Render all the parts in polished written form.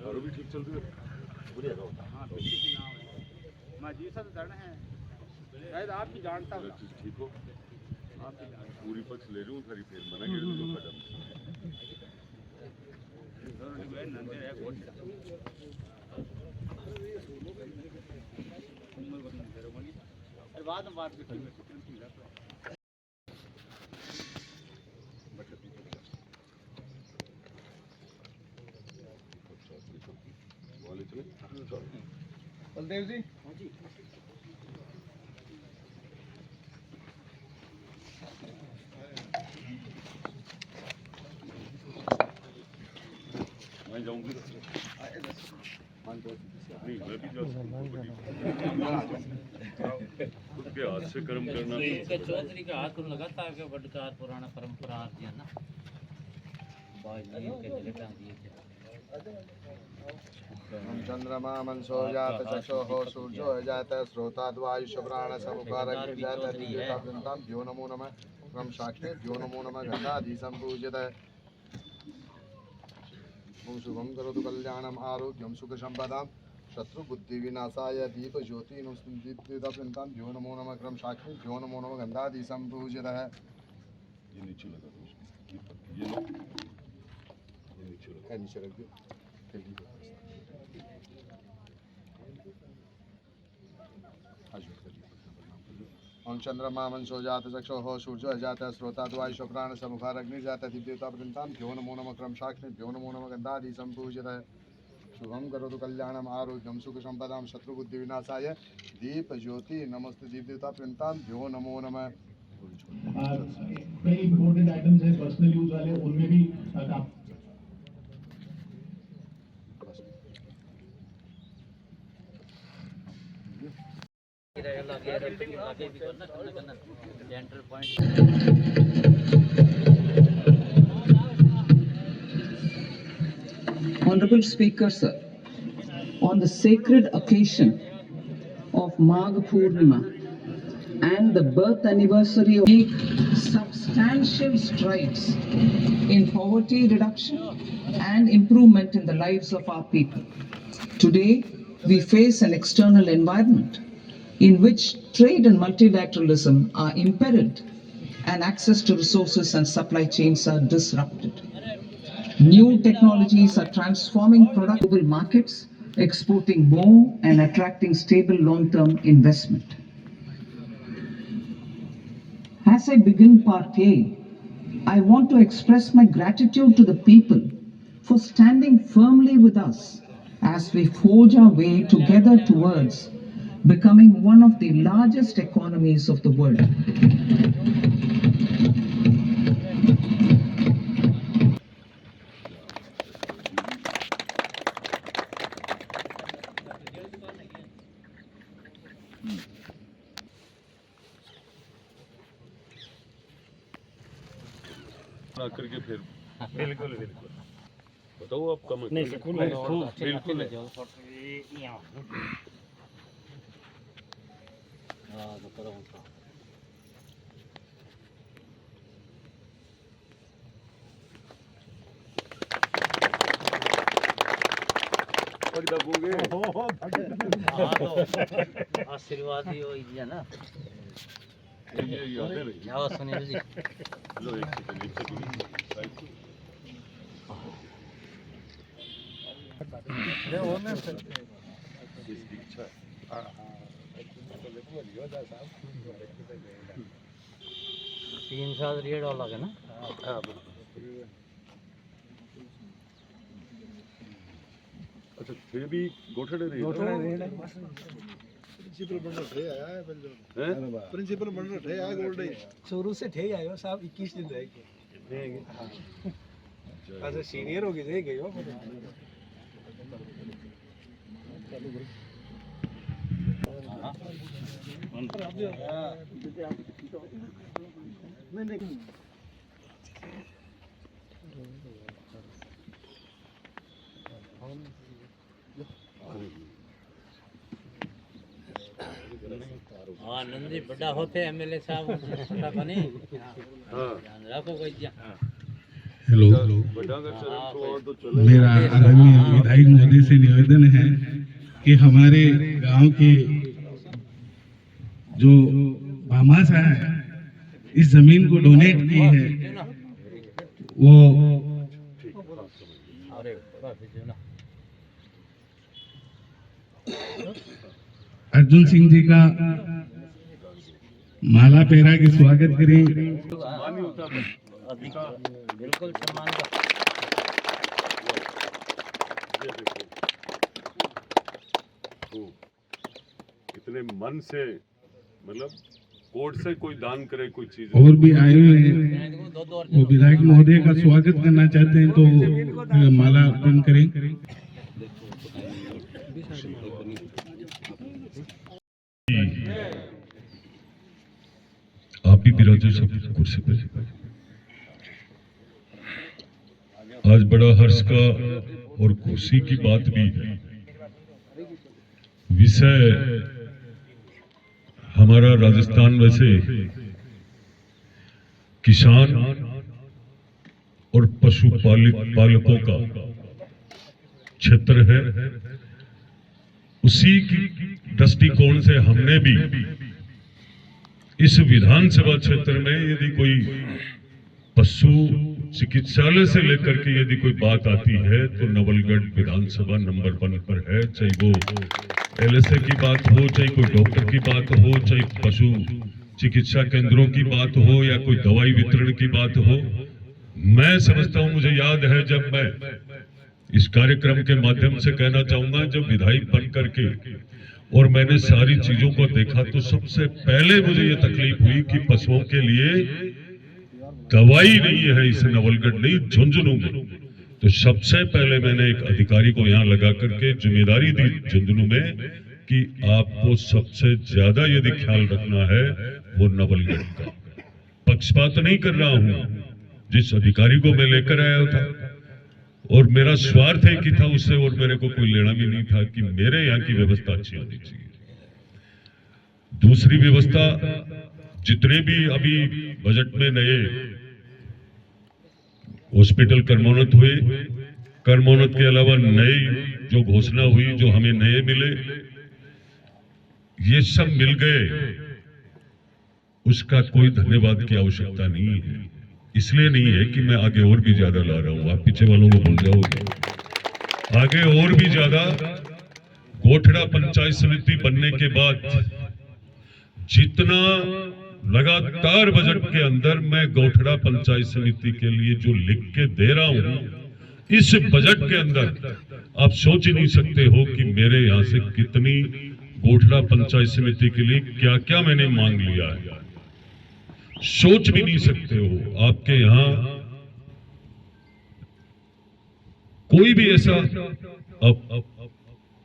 और भी ठीक चल रही है बढ़िया रहो। हाँ जी सर धरण है शायद आप भी जानता हो ठीक हो आप पूरी पक्ष ले लूँ थारी फिर मना कर दूँ बाद में बात करते हैं बलदेव जी हाँ जी मैं जाऊंगी नहीं मैं भी जा खुद के हाथ से कर्म करना चौधरी का हाथ लगातार के बड़कार पुराना परंपरा आती है ना चंद्रमा मनसो जात चक्षुः सूर्यो जात श्रोताद्वायुष प्राण समुखारक जात दिव्यताभ्यन्तां द्यो नमो नमः क्रम साक्षे द्यो नमो नमः गन्धादि संपूज्यत ओम शुभम करोतु कल्याणम आरोग्यम सुख संपदां शत्रु बुद्धि विनाशाय दीप ज्योति दिव्यताभ्यन्तां द्यो नमो नमः क्रम साक्षे द्यो नमो नमः गन्धादि संपूज्यत ये नीचे लगा दो ये नीचे रख दो ओम चंद्रमा मनसो जात चक्षुः सूर्यो जात श्रोताद्वायुष प्राण समुखारग्निर्जात दिव्यताभ्यन्तां द्यो नमो नमः क्रम साक्षे द्यो नमो नमः गन्धादि संपूज्यत शुभम करोतु कल्याणम आरोग्यम सुख संपदां शत्रुबुद्धि विनाशाय दीप ज्योति नमस्ते दिव्यताभ्यन्तां द्यो नमो नमः। कई इम्पोर्टेंट आइटम्स है पर्सनल यूज वाले उनमें भी Honorable Speaker, sir, on the sacred occasion of Magh Purnima and the birth anniversary of make substantial strides in poverty reduction and improvement in the lives of our people. Today, we face an external environment in which trade and multilateralism are imperiled and access to resources and supply chains are disrupted. New technologies are transforming global markets, exporting more and attracting stable long-term investment. As I begin Part A, I want to express my gratitude to the people for standing firmly with us as we forge our way together towards becoming one of the largest economies of the world. करके फिर बिल्कुल बिल्कुल बताओ आप कम नहीं बिल्कुल आशीर्वाद ही हो ना ये याद है जाओ सुनील जी लो एक सेकंड तीन साल रेड वाला है ना अच्छा फिर भी गोठड़े नहीं प्रिंसिपल बन रहे आया है प्रिंसिपल बन रहे आया गोल्ड शुरू से थे आयो साहब 21 दिन रह गए अच्छा सीनियर हो गए गए हो हाँ नंदी बड़ा होते एमएलए साहब छोटा बने हाँ ध्यान रखो कोई जा हेलो बड़ा का चरण तो और तो चले मेरा आदरणीय विधायक महोदय से निवेदन है कि हमारे गांव के जो भामाशा है इस जमीन को डोनेट की है वो अरे बड़ा फिर ना अर्जुन सिंह जी का माला पहरा के स्वागत करें। बिल्कुल सम्मान का तो इतने मन से मतलब कोर्ट से कोई दान करे कोई चीज और भी आए हुए हैं वो विधायक महोदय का स्वागत करना चाहते हैं तो माला अर्पण करें। आप भी विराजे सब कुर्सी पे। आज बड़ा हर्ष का और खुशी की बात भी है। विषय हमारा राजस्थान वैसे किसान और पालकों का क्षेत्र है। उसी की दृष्टिकोण से हमने भी इस विधानसभा क्षेत्र में यदि कोई पशु चिकित्सालय से लेकर के यदि कोई बात आती है तो नवलगढ़ विधानसभा नंबर 1 पर है। चाहे वो एलएसए की बात हो, चाहे कोई डॉक्टर की बात हो, चाहे पशु चिकित्सा केंद्रों की बात हो या कोई दवाई वितरण की बात हो। मैं समझता हूं, मुझे याद है जब मैं इस कार्यक्रम के माध्यम से कहना चाहूंगा, जब विधायक बन करके और मैंने सारी चीजों को देखा तो सबसे पहले मुझे ये तकलीफ हुई कि पशुओं के लिए दवाई नहीं है इस नवलगढ़ नहीं झुंझुनू में। तो सबसे पहले मैंने एक अधिकारी को यहाँ लगा करके जिम्मेदारी दी झुंझुनू में कि आपको सबसे ज्यादा यदि ख्याल रखना है वो नवलगढ़ का। पक्षपात नहीं कर रहा हूं, जिस अधिकारी को मैं लेकर आया था और मेरा स्वार्थ एक ही था उससे, और मेरे को कोई लेना भी नहीं था कि मेरे यहाँ की व्यवस्था अच्छी होनी चाहिए। दूसरी व्यवस्था, जितने भी अभी बजट में नए हॉस्पिटल कर्मोन्नत हुए, कर्मोन्नत के अलावा नई जो घोषणा हुई, जो हमें नए मिले, ये सब मिल गए, उसका कोई धन्यवाद की आवश्यकता नहीं है। इसलिए नहीं है कि मैं आगे और भी ज्यादा ला रहा हूं, आप पीछे वालों को भूल जाओगे। आगे और भी ज्यादा गोठड़ा पंचायत समिति बनने के बाद जितना लगातार बजट के अंदर मैं गोठड़ा पंचायत समिति के लिए जो लिख के दे रहा हूं, इस बजट के अंदर आप सोच ही नहीं सकते हो कि मेरे यहां से कितनी गोठड़ा पंचायत समिति के लिए क्या क्या मैंने मांग लिया है। सोच भी नहीं सकते हो। आपके यहां कोई भी ऐसा अब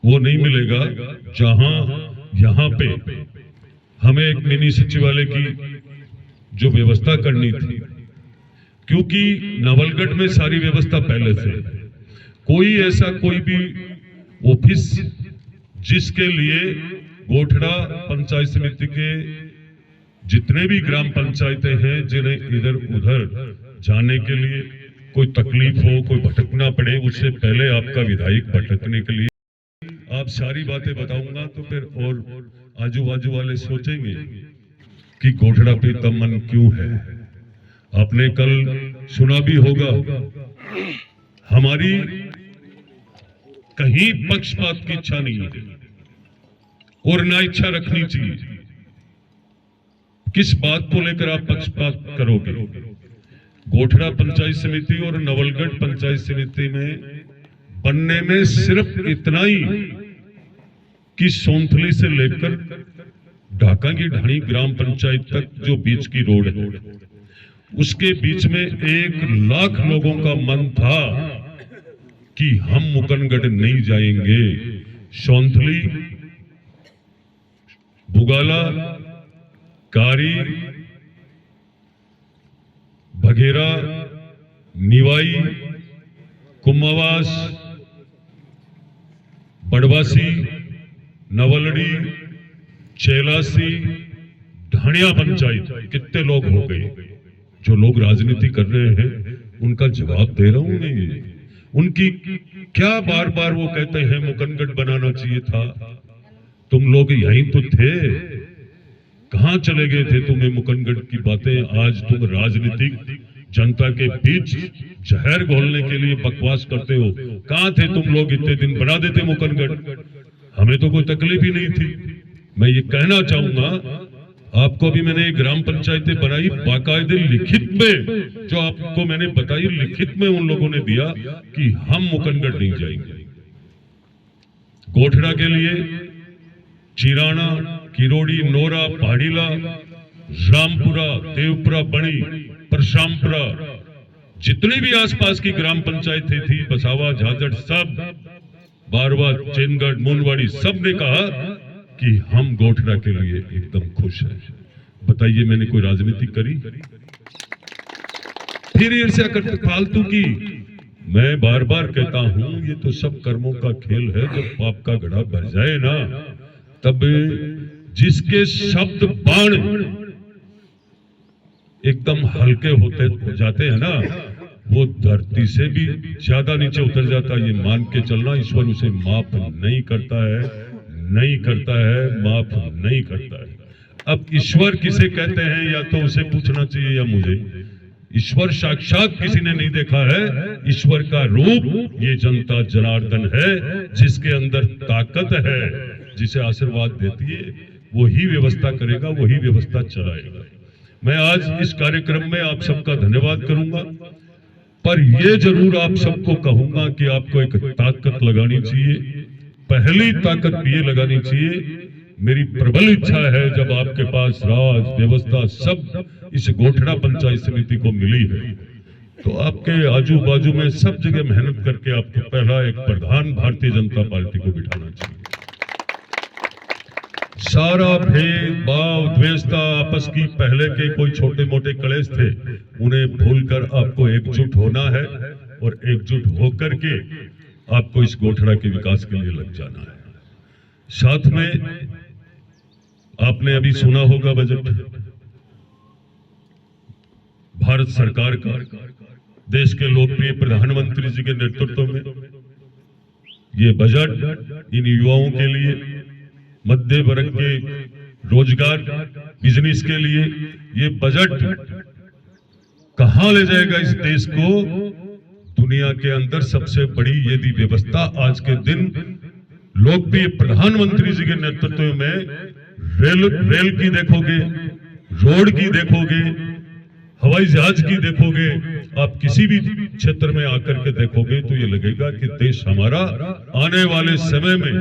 वो नहीं मिलेगा जहां यहां पे हमें एक मिनी सचिवालय की जो व्यवस्था करनी थी, क्योंकि नवलगढ़ में सारी व्यवस्था पहले से, कोई ऐसा कोई भी ऑफिस जिसके लिए गोठड़ा पंचायत समिति के जितने भी ग्राम पंचायतें हैं जिन्हें इधर उधर जाने के लिए कोई तकलीफ हो, कोई भटकना पड़े, उससे पहले आपका विधायक भटकने के लिए आप सारी बातें बताऊंगा तो फिर और आजू बाजू वाले सोचेंगे कि गोठड़ा पे इतना मन क्यों है। आपने कल सुना भी होगा, हमारी कहीं पक्षपात की इच्छा नहीं है और ना इच्छा रखनी चाहिए। किस बात को लेकर आप पक्षपात करोगे? गोठड़ा पंचायत समिति और नवलगढ़ पंचायत समिति में बनने में सिर्फ इतना ही कि सोंथली से लेकर ढाका की ढाणी ग्राम पंचायत तक जो बीच की रोड है, उसके बीच में 1 लाख लोगों का मन था कि हम मुकनगढ़ नहीं जाएंगे। सोंथली, बुगाला, कारी, बघेरा, निवाई, कुमावास, बड़वासी, नवलड़ी, चेलासी, ढाणिया पंचायत, कितने लोग हो गए। जो लोग राजनीति कर रहे हैं उनका जवाब दे रहा हूं मैं। ये उनकी क्या बार बार वो कहते हैं मुकनगढ़ बनाना चाहिए था, तुम लोग यहीं तो थे, कहां चले गए थे तुम्हें मुकनगढ़ की बातें। आज तुम राजनीतिक जनता के बीच जहर घोलने के लिए बकवास करते हो। कहां थे तुम लोग इतने दिन, बना देते मुकनगढ़, हमें तो कोई तकलीफ ही नहीं थी। मैं ये कहना चाहूंगा आपको, भी मैंने ग्राम पंचायतें बनाई बाकायदे लिखित में, जो आपको मैंने बताई लिखित में उन लोगों ने दिया कि हम मुकनगढ़ नहीं जाएंगे। गोठड़ा के लिए चिराना, किरोड़ी, नोरा, पहाड़ीला, रामपुरा, देवपुरा, बणी, परशामपुरा, जितनी भी आसपास की ग्राम पंचायतें थी, बसावा, झाझड़, सब बारवा, चेनगढ़, मूनवाड़ी, सब ने कहा कि हम गोठड़ा के लिए एकदम खुश हैं। बताइए मैंने कोई राजनीति करी? फिर ईर्ष्या करते फालतू की। मैं बार बार कहता हूं ये तो सब कर्मों का खेल है। जब पाप का घड़ा भर जाए ना, तब जिसके शब्द बाण एकदम हल्के हो जाते हैं ना, वो धरती से भी ज्यादा नीचे उतर जाता है। ये मान के चलना, ईश्वर उसे माफ नहीं करता है, नहीं करता है, माफ नहीं करता है। अब ईश्वर किसे कहते हैं या तो उसे पूछना चाहिए या मुझे। ईश्वर साक्षात किसी ने नहीं देखा है। ईश्वर का रूप ये जनता जनार्दन है, जिसके अंदर ताकत है, जिसे आशीर्वाद देती है, वही व्यवस्था करेगा, वही व्यवस्था चलाएगा। मैं आज इस कार्यक्रम में आप सबका धन्यवाद करूंगा, पर यह जरूर आप सबको कहूंगा कि आपको एक ताकत लगानी चाहिए। पहली ताकत ये लगानी चाहिए, मेरी प्रबल इच्छा है जब आपके पास राज व्यवस्था सब इस गोठड़ा पंचायत समिति को मिली है, तो आपके आजू बाजू में सब जगह मेहनत करके आपको पहला एक प्रधान भारतीय जनता पार्टी को बिठाना चाहिए। सारा भेदभाव, द्वेषता, आपस की पहले के कोई छोटे मोटे क्लेश थे, उन्हें भूलकर आपको एकजुट होना है और एकजुट होकर के आपको इस गोठड़ा के विकास के लिए लग जाना है। साथ में आपने अभी सुना होगा बजट भारत सरकार का, देश के लोकप्रिय प्रधानमंत्री जी के नेतृत्व में ये बजट इन युवाओं के लिए, मध्य वर्ग के रोजगार, बिजनेस के लिए ये बजट कहां ले जाएगा इस देश को। दुनिया के अंदर सबसे बड़ी यदि व्यवस्था आज के दिन लोकप्रिय प्रधानमंत्री जी के नेतृत्व में रेल की देखोगे, रोड की देखोगे, हवाई जहाज की देखोगे, आप किसी भी क्षेत्र में आकर के देखोगे तो ये लगेगा कि देश हमारा आने वाले समय में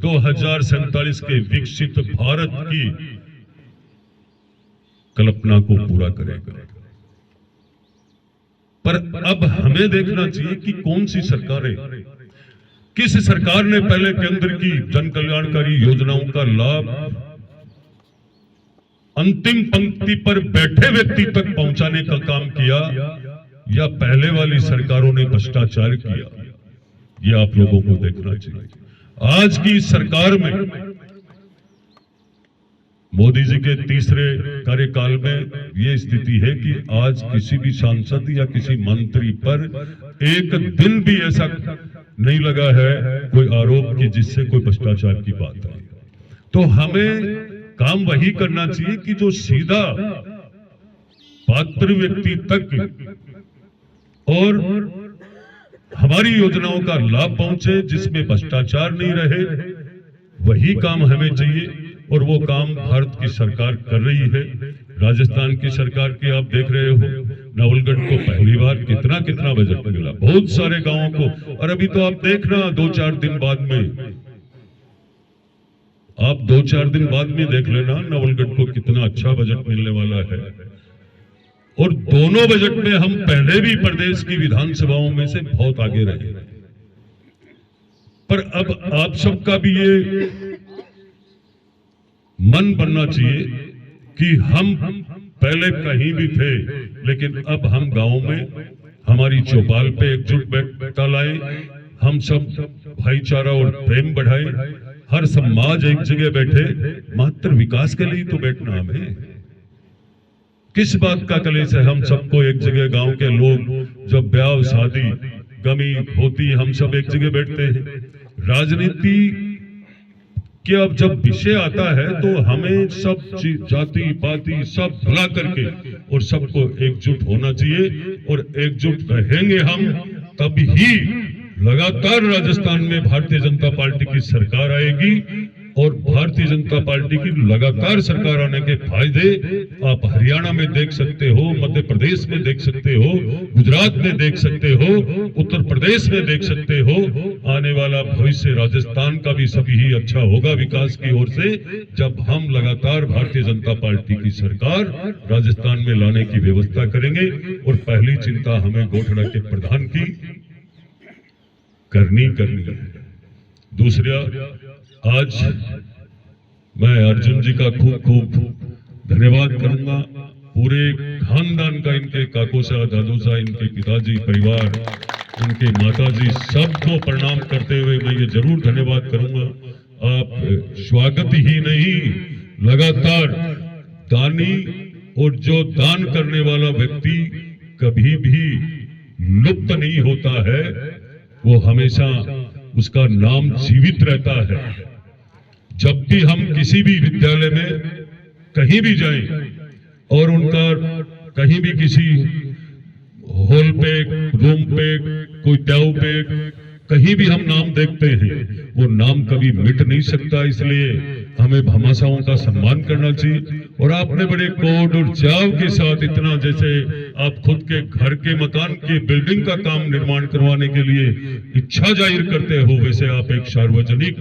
2047 के विकसित भारत की कल्पना को पूरा करेगा। पर अब हमें देखना चाहिए कि कौन सी सरकारें, किस सरकार ने पहले केंद्र की जन कल्याणकारी योजनाओं का लाभ अंतिम पंक्ति पर बैठे व्यक्ति तक पहुंचाने का काम किया, या पहले वाली सरकारों ने भ्रष्टाचार किया, ये आप लोगों को देखना चाहिए। आज की सरकार में मोदी जी के तीसरे कार्यकाल में ये स्थिति है कि आज किसी भी सांसद या किसी मंत्री पर एक दिन भी ऐसा नहीं लगा है कोई आरोप कि जिससे कोई भ्रष्टाचार की बात है। तो हमें काम वही करना चाहिए कि जो सीधा पात्र व्यक्ति तक और हमारी योजनाओं का लाभ पहुंचे, जिसमें भ्रष्टाचार नहीं रहे, वही काम हमें चाहिए। और वो काम भारत की सरकार कर रही है। राजस्थान की सरकार के आप देख रहे हो, नवलगढ़ को पहली बार कितना बजट मिला, बहुत सारे गांवों को। और अभी तो आप देखना 2-4 दिन बाद में, आप 2-4 दिन बाद में देख लेना नवलगढ़ को कितना अच्छा बजट मिलने वाला है। और दोनों बजट में हम पहले भी प्रदेश की विधानसभाओं में से बहुत आगे रहे, पर अब आप सबका भी ये मन बनना चाहिए कि हम पहले कहीं भी थे, लेकिन अब हम गांव में हमारी चौपाल पे एकजुट बैठता लाए, हम सब भाईचारा और प्रेम बढ़ाए, हर समाज एक जगह बैठे, मात्र विकास के लिए तो बैठना हमें। किस बात का कलेश है? हम सबको एक जगह, गांव के लोग जब ब्याह शादी गमी होती, हम सब एक जगह बैठते हैं। राजनीति कि अब जब विषय आता है तो हमें सब जाति पाति सब भुला करके और सबको एकजुट होना चाहिए, और एकजुट रहेंगे हम तब ही लगातार राजस्थान में भारतीय जनता पार्टी की सरकार आएगी। और भारतीय जनता पार्टी की लगातार सरकार आने के फायदे आप हरियाणा में देख सकते हो, मध्य प्रदेश में देख सकते हो, गुजरात में देख सकते हो, उत्तर प्रदेश में देख सकते हो। आने वाला भविष्य राजस्थान का भी सभी ही अच्छा होगा विकास की ओर से, जब हम लगातार भारतीय जनता पार्टी की सरकार राजस्थान में लाने की व्यवस्था करेंगे। और पहली चिंता हमें गोठड़ा के प्रधान की करनी है। दूसरा, आज मैं अर्जुन जी का खूब धन्यवाद करूंगा, पूरे खानदान का, इनके काकोसा दादूसा, इनके पिताजी, परिवार, उनके माताजी, सबको प्रणाम करते हुए मैं ये जरूर धन्यवाद करूंगा। आप स्वागत ही नहीं, लगातार दानी, और जो दान करने वाला व्यक्ति कभी भी लुप्त नहीं होता है, वो हमेशा उसका नाम जीवित रहता है। जब भी हम किसी भी विद्यालय में कहीं भी जाएं और उनका कहीं भी किसी हॉल पे, रूम पे, कोई टैब पे कहीं भी हम नाम देखते हैं, वो नाम कभी मिट नहीं सकता। इसलिए हमें भामाशाहों का सम्मान करना चाहिए। और आपने बड़े कोड और चाव के साथ इतना, जैसे आप खुद के घर के मकान के बिल्डिंग का काम निर्माण करवाने के लिए इच्छा जाहिर करते हो, वैसे आप एक सार्वजनिक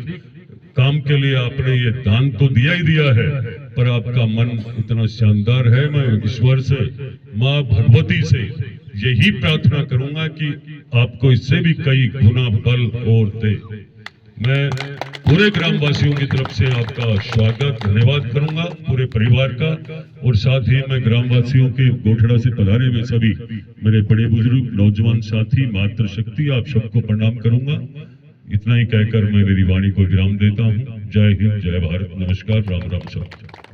काम के लिए आपने ये दान तो दिया ही दिया है, पर आपका मन इतना शानदार है। मैं ईश्वर से, माँ भगवती से यही प्रार्थना करूंगा कि आपको इससे भी कई गुना बल और दे। मैं पूरे ग्रामवासियों की तरफ से आपका स्वागत, धन्यवाद करूंगा, पूरे परिवार का। और साथ ही मैं ग्रामवासियों के गोठड़ा से पधारे हुए सभी मेरे बड़े बुजुर्ग, नौजवान साथी, मातृशक्ति, आप सबको प्रणाम करूंगा। इतना ही कहकर मैं मेरी वाणी को विराम देता हूँ। जय हिंद, जय भारत, नमस्कार, राम राम सब।